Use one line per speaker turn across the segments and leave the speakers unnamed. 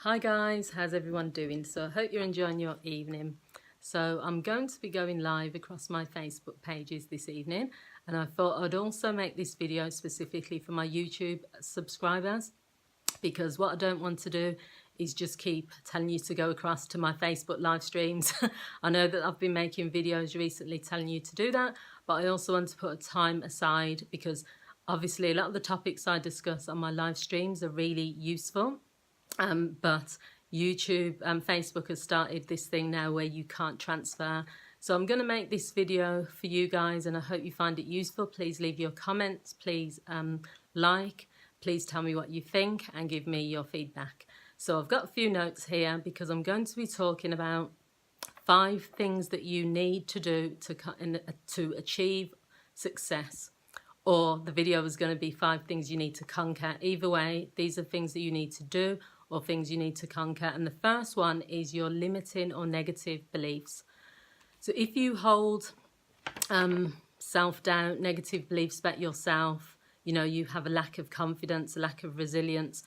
Hi guys, how's everyone doing? So I hope you're enjoying your evening. So I'm going to be going live across my Facebook pages this evening, and I thought I'd also make this video specifically for my YouTube subscribers, because what I don't want to do is just keep telling you to go across to my Facebook live streams. I know that I've been making videos recently telling you to do that, but I also want to put a time aside because obviously a lot of the topics I discuss on my live streams are really useful. But YouTube and Facebook has started this thing now where you can't transfer. So I'm going to make this video for you guys, and I hope you find it useful. Please leave your comments, please please tell me what you think and give me your feedback. So I've got a few notes here because I'm going to be talking about 5 things that you need to do to achieve success. Or the video is going to be 5 things you need to conquer. Either way, these are things that you need to do or things you need to conquer. And the first one is your limiting or negative beliefs. So if you hold self-doubt, negative beliefs about yourself, you have a lack of confidence, a lack of resilience,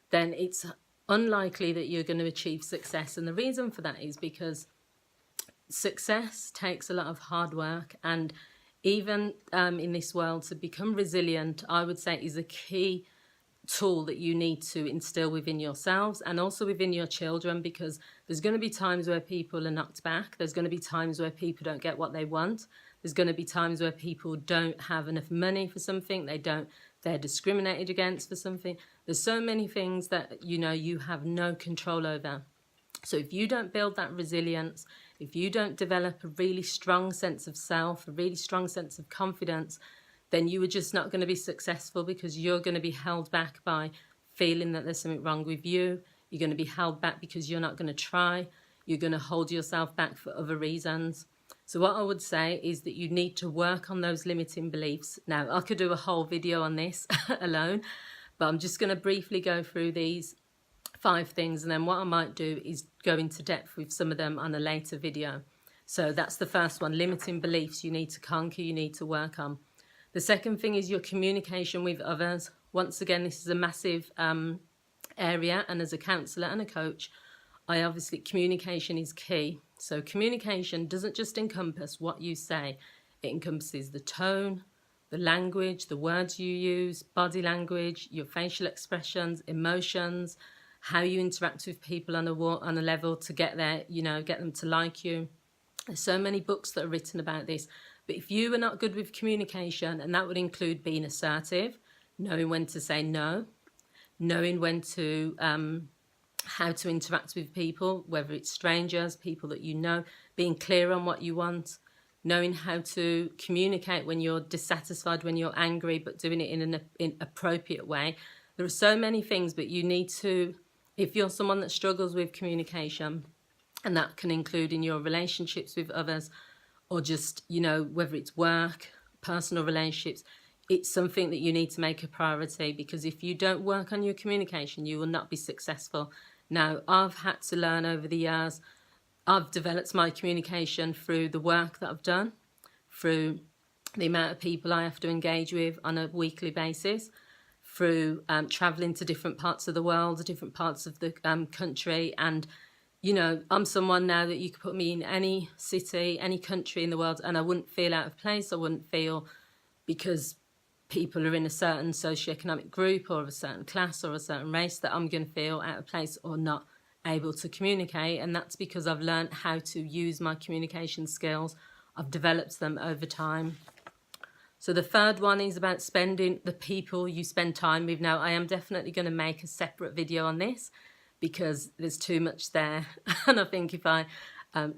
then it's unlikely that you're going to achieve success. And the reason for that is because success takes a lot of hard work, and even in this world, to become resilient, I would say, is a key tool that you need to instill within yourselves and also within your children, because there's going to be times where people are knocked back. There's going to be times where people don't get what they want. There's going to be times where people don't have enough money for something. They're discriminated against for something. There's so many things that, you have no control over. So if you don't build that resilience, if you don't develop a really strong sense of self, a really strong sense of confidence, then you are just not going to be successful, because you're going to be held back by feeling that there's something wrong with you. You're going to be held back because you're not going to try. You're going to hold yourself back for other reasons. So what I would say is that you need to work on those limiting beliefs. Now, I could do a whole video on this alone, but I'm just going to briefly go through these 5 things, and then what I might do is go into depth with some of them on a later video. So that's the first one: limiting beliefs you need to conquer, you need to work on. The second thing is your communication with others. Once again, this is a massive area, and as a counsellor and a coach, communication is key. So communication doesn't just encompass what you say, it encompasses the tone, the language, the words you use, body language, your facial expressions, emotions, how you interact with people on a level to get them to like you. There's so many books that are written about this. But if you are not good with communication, and that would include being assertive, knowing when to say no, knowing when to how to interact with people, whether it's strangers, people that you know, being clear on what you want, knowing how to communicate when you're dissatisfied, when you're angry, but doing it in an appropriate way. There are so many things, but you need to, if you're someone that struggles with communication, and that can include in your relationships with others, or just, whether it's work, personal relationships, it's something that you need to make a priority, because if you don't work on your communication, you will not be successful. Now, I've had to learn over the years. I've developed my communication through the work that I've done, through the amount of people I have to engage with on a weekly basis, through travelling to different parts of the world, different parts of the country. And I'm someone now that you could put me in any city, any country in the world, and I wouldn't feel out of place. I wouldn't feel, because people are in a certain socioeconomic group or of a certain class or a certain race, that I'm going to feel out of place or not able to communicate. And that's because I've learned how to use my communication skills. I've developed them over time. So the third one is about the people you spend time with. Now, I am definitely going to make a separate video on this, because there's too much there. And I think if I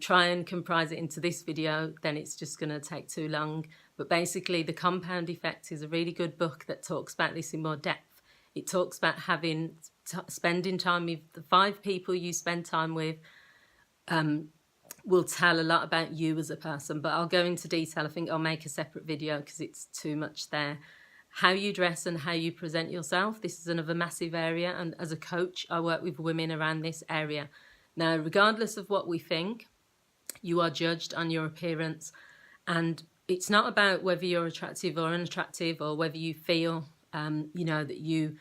try and comprise it into this video, then it's just going to take too long. But basically, The Compound Effect is a really good book that talks about this in more depth. It talks about spending time with the 5 people you spend time with will tell a lot about you as a person. But I'll go into detail. I think I'll make a separate video because it's too much there. How you dress and how you present yourself. This is another massive area, and as a coach, I work with women around this area. Now, regardless of what we think, you are judged on your appearance, and it's not about whether you're attractive or unattractive, or whether you feel, that you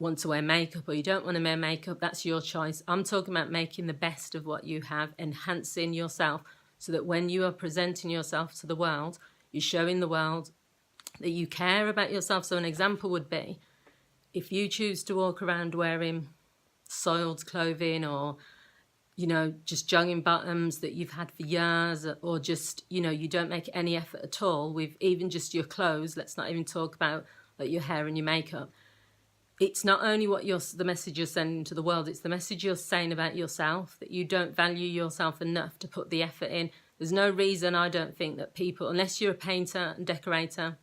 want to wear makeup or you don't want to wear makeup, that's your choice. I'm talking about making the best of what you have, enhancing yourself so that when you are presenting yourself to the world, you're showing the world that you care about yourself. So an example would be, if you choose to walk around wearing soiled clothing or, you know, just jogging bottoms that you've had for years, or just, you know, you don't make any effort at all with even just your clothes, let's not even talk about like your hair and your makeup. It's not only what the message you're sending to the world, it's the message you're saying about yourself, that you don't value yourself enough to put the effort in. There's no reason, I don't think, that people, unless you're a painter and decorator,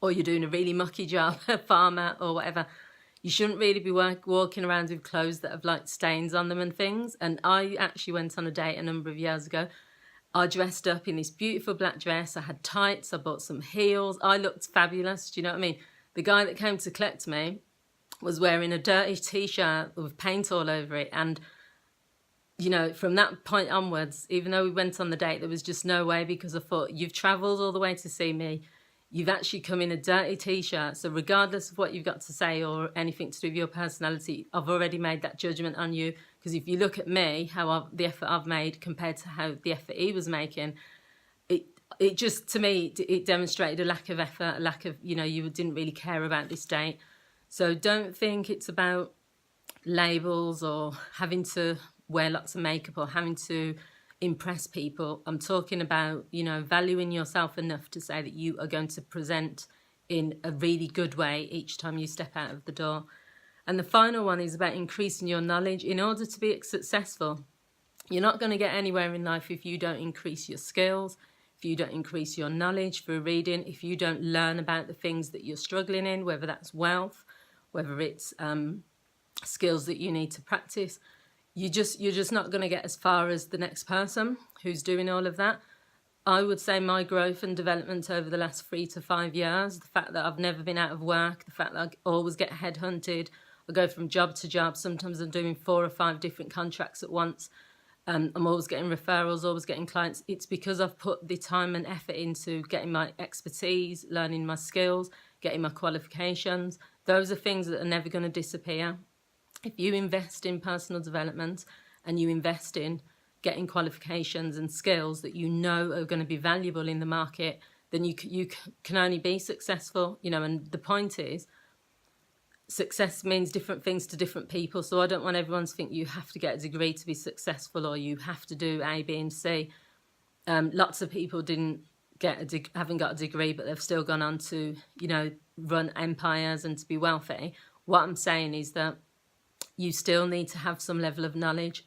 or you're doing a really mucky job, a farmer or whatever, you shouldn't really be walking around with clothes that have like stains on them and things. And I actually went on a date a number of years ago. I dressed up in this beautiful black dress. I had tights. I bought some heels. I looked fabulous. Do you know what I mean? The guy that came to collect me was wearing a dirty t-shirt with paint all over it. And, you know, from that point onwards, even though we went on the date, there was just no way, because I thought, you've travelled all the way to see me. You've actually come in a dirty t-shirt. So regardless of what you've got to say or anything to do with your personality, I've already made that judgment on you. Because if you look at me, the effort I've made compared to how the effort he was making, it just, to me, it demonstrated a lack of effort, a lack of, you know, you didn't really care about this date. So don't think it's about labels or having to wear lots of makeup or having to impress people. I'm talking about, you know, valuing yourself enough to say that you are going to present in a really good way each time you step out of the door. And the final one is about increasing your knowledge. In order to be successful, you're not going to get anywhere in life if you don't increase your skills, if you don't increase your knowledge through reading, if you don't learn about the things that you're struggling in, whether that's wealth, whether it's skills that you need to practice. You're just not going to get as far as the next person who's doing all of that. I would say my growth and development over the last 3 to 5 years, the fact that I've never been out of work, the fact that I always get headhunted, I go from job to job, sometimes I'm doing 4 or 5 different contracts at once, I'm always getting referrals, always getting clients. It's because I've put the time and effort into getting my expertise, learning my skills, getting my qualifications. Those are things that are never going to disappear. If you invest in personal development and you invest in getting qualifications and skills that you know are going to be valuable in the market, then you can only be successful, you know. And the point is, success means different things to different people. So I don't want everyone to think you have to get a degree to be successful or you have to do A, B and C. Lots of people haven't got a degree, but they've still gone on to, you know, run empires and to be wealthy. What I'm saying is that you still need to have some level of knowledge.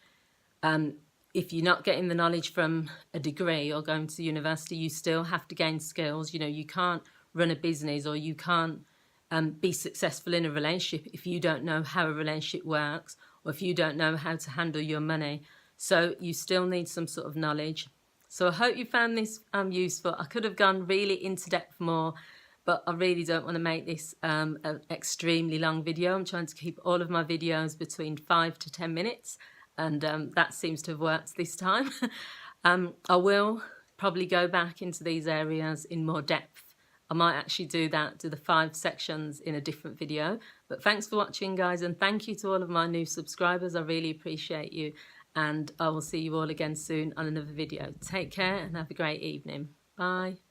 If you're not getting the knowledge from a degree or going to university, you still have to gain skills. You know, you can't run a business or you can't be successful in a relationship if you don't know how a relationship works or if you don't know how to handle your money. So you still need some sort of knowledge. So I hope you found this useful. I could have gone really into depth more, but I really don't want to make this an extremely long video. I'm trying to keep all of my videos between 5 to 10 minutes, and that seems to have worked this time. I will probably go back into these areas in more depth. I might actually do the 5 sections in a different video. But thanks for watching, guys, and thank you to all of my new subscribers. I really appreciate you, and I will see you all again soon on another video. Take care and have a great evening. Bye.